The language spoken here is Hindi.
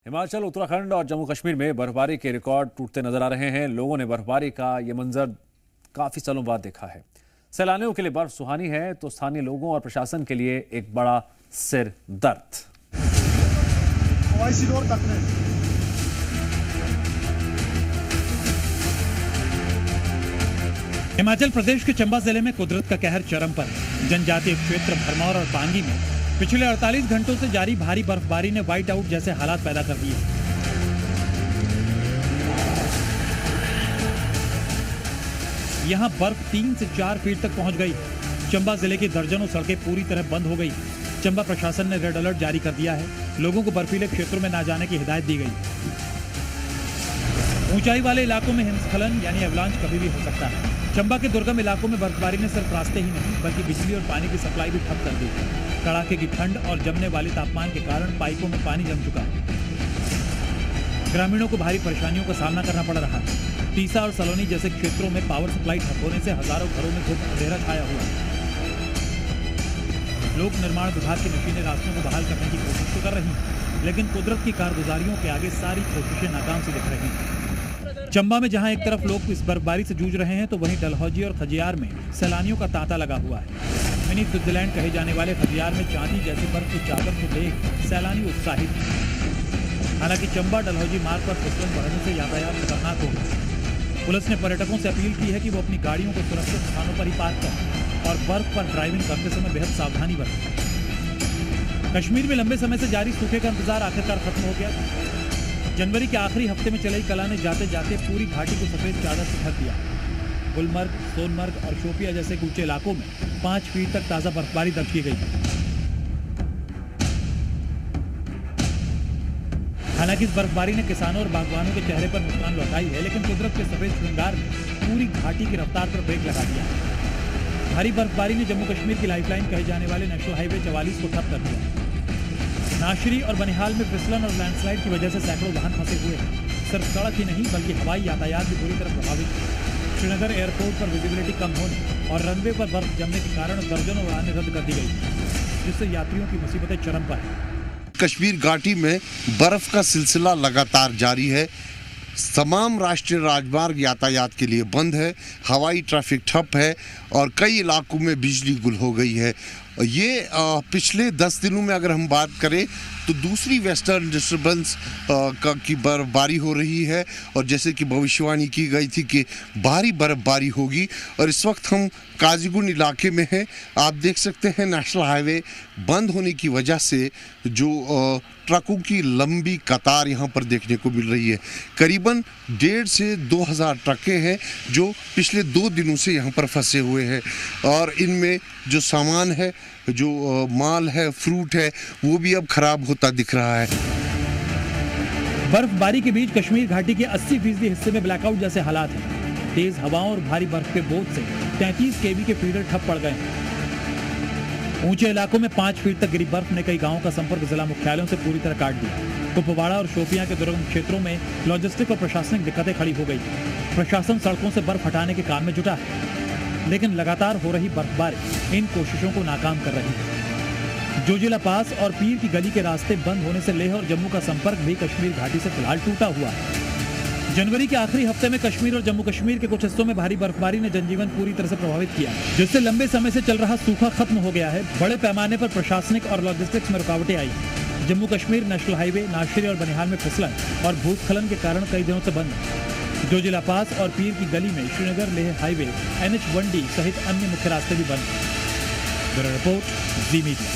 हिमाचल, उत्तराखंड और जम्मू कश्मीर में बर्फबारी के रिकॉर्ड टूटते नजर आ रहे हैं। लोगों ने बर्फबारी का ये मंजर काफी सालों बाद देखा है। सैलानियों के लिए बर्फ सुहानी है तो स्थानीय लोगों और प्रशासन के लिए एक बड़ा सिर दर्द। हिमाचल प्रदेश के चंबा जिले में कुदरत का कहर चरम पर है। जनजातीय क्षेत्र भरमौर और पांगी में पिछले 48 घंटों से जारी भारी बर्फबारी ने व्हाइट आउट जैसे हालात पैदा कर दिए। यहां बर्फ 3 से 4 फीट तक पहुंच गई। चंबा जिले की दर्जनों सड़कें पूरी तरह बंद हो गई। चंबा प्रशासन ने रेड अलर्ट जारी कर दिया है। लोगों को बर्फीले क्षेत्रों में न जाने की हिदायत दी गई। ऊंचाई वाले इलाकों में हिमस्खलन यानी एवलांच कभी भी हो सकता है। चंबा के दुर्गम इलाकों में बर्फबारी ने सिर्फ रास्ते ही नहीं बल्कि बिजली और पानी की सप्लाई भी ठप कर दी। कड़ाके की ठंड और जमने वाले तापमान के कारण पाइपों में पानी जम चुका। ग्रामीणों को भारी परेशानियों का सामना करना पड़ रहा है। तीसा और सलोनी जैसे क्षेत्रों में पावर सप्लाई ठप होने से हजारों घरों में घुप अंधेरा छाया हुआ है। लोक निर्माण विभाग की मशीनें रास्तों को बहाल करने की कोशिश तो कर रही हैं, लेकिन कुदरत की कारगुजारियों के आगे सारी कोशिशें नाकाम सी दिख रही हैं। चंबा में जहां एक तरफ लोग इस बर्फबारी से जूझ रहे हैं तो वहीं डलहौजी और खजियार में सैलानियों का तांता लगा हुआ है। मिनी स्विट्जरलैंड कहे जाने वाले खजियार में चांदी जैसी बर्फ की चादर को देख सैलानी उत्साहित हैं। हालांकि चंबा डलहौजी मार्ग पर फिसलन बढ़ने से यातायात खतरनाक हो गया। पुलिस ने पर्यटकों से अपील की है कि वो अपनी गाड़ियों को सुरक्षित स्थानों पर ही पार्क करें और बर्फ पर ड्राइविंग करते समय बेहद सावधानी बरतें। कश्मीर में लंबे समय से जारी सूखे का इंतजार आखिरकार खत्म हो गया। जनवरी के आखिरी हफ्ते में चलाई कला ने जाते जाते पूरी घाटी को सफेद चादर से ढक दिया। गुलमर्ग, सोनमर्ग और शोपिया जैसे ऊंचे इलाकों में 5 फीट तक ताजा बर्फबारी दर्ज की गई। हालांकि इस बर्फबारी ने किसानों और बागवानों के चेहरे पर मुस्कान लौटाई है, लेकिन कुदरत के सफेद श्रृंगार ने पूरी घाटी की रफ्तार पर ब्रेक लगा दिया। भारी बर्फबारी ने जम्मू कश्मीर की लाइफलाइन कहे जाने वाले नेशनल हाईवे 44 को ठप कर दिया। नाशरी और बनिहाल में फिसलन और लैंडस्लाइड की वजह से सैकड़ों वाहन फंसे हुए हैं। सिर्फ सड़क ही नहीं बल्कि हवाई यातायात भी बुरी तरह प्रभावित है। श्रीनगर एयरपोर्ट पर विजिबिलिटी कम होने और रनवे पर बर्फ जमने के कारण दर्जनों उड़ानें रद्द कर दी गई, जिससे यात्रियों की मुसीबतें चरम पर हैं। कश्मीर घाटी में बर्फ का सिलसिला लगातार जारी है। तमाम राष्ट्रीय राजमार्ग यातायात के लिए बंद है। हवाई ट्रैफिक ठप है और कई इलाकों में बिजली गुल हो गई है। ये पिछले 10 दिनों में अगर हम बात करें तो दूसरी वेस्टर्न डिस्टर्बेंस की बर्फबारी हो रही है और जैसे कि भविष्यवाणी की गई थी कि भारी बर्फबारी होगी। और इस वक्त हम काजीगुंड इलाके में हैं। आप देख सकते हैं नेशनल हाईवे बंद होने की वजह से जो ट्रकों की लंबी कतार यहाँ पर देखने को मिल रही है। करीबन 1,500 से 2,000 ट्रकें हैं जो पिछले 2 दिनों से यहाँ पर फंसे हुए हैं और इनमें जो सामान है, जो माल है, फ्रूट है, वो भी अब खराब होता दिख रहा है। बर्फबारी के बीच कश्मीर घाटी के 80% हिस्से में ब्लैकआउट जैसे हालात हैं। तेज हवाओं और भारी बर्फ के बोझ से 33 kV के फीडर ठप पड़ गए हैं। ऊंचे इलाकों में 5 फीट तक गिरी बर्फ ने कई गांवों का संपर्क जिला मुख्यालयों से पूरी तरह काट दिया। कुपवाड़ा और शोपियां के दुर्गम क्षेत्रों में लॉजिस्टिक और प्रशासनिक दिक्कतें खड़ी हो गई। प्रशासन सड़कों से बर्फ हटाने के काम में जुटा है, लेकिन लगातार हो रही बर्फबारी इन कोशिशों को नाकाम कर रही है। जोजिला पास और पीर की गली के रास्ते बंद होने से लेह और जम्मू का संपर्क भी कश्मीर घाटी से फिलहाल टूटा हुआ है। जनवरी के आखिरी हफ्ते में कश्मीर और जम्मू कश्मीर के कुछ हिस्सों में भारी बर्फबारी ने जनजीवन पूरी तरह से प्रभावित किया, जिससे लंबे समय से चल रहा सूखा खत्म हो गया है। बड़े पैमाने पर प्रशासनिक और लॉजिस्टिक्स में रुकावटें आई। जम्मू कश्मीर नेशनल हाईवे नाशरी और बनिहाल में फिसलन और भूस्खलन के कारण कई दिनों से बंद है। जोजिला पास और पीर की गली में श्रीनगर लेह हाईवे NH1D सहित अन्य मुख्य रास्ते भी बंद हैं। ब्यूरो रिपोर्ट, जी मीडिया।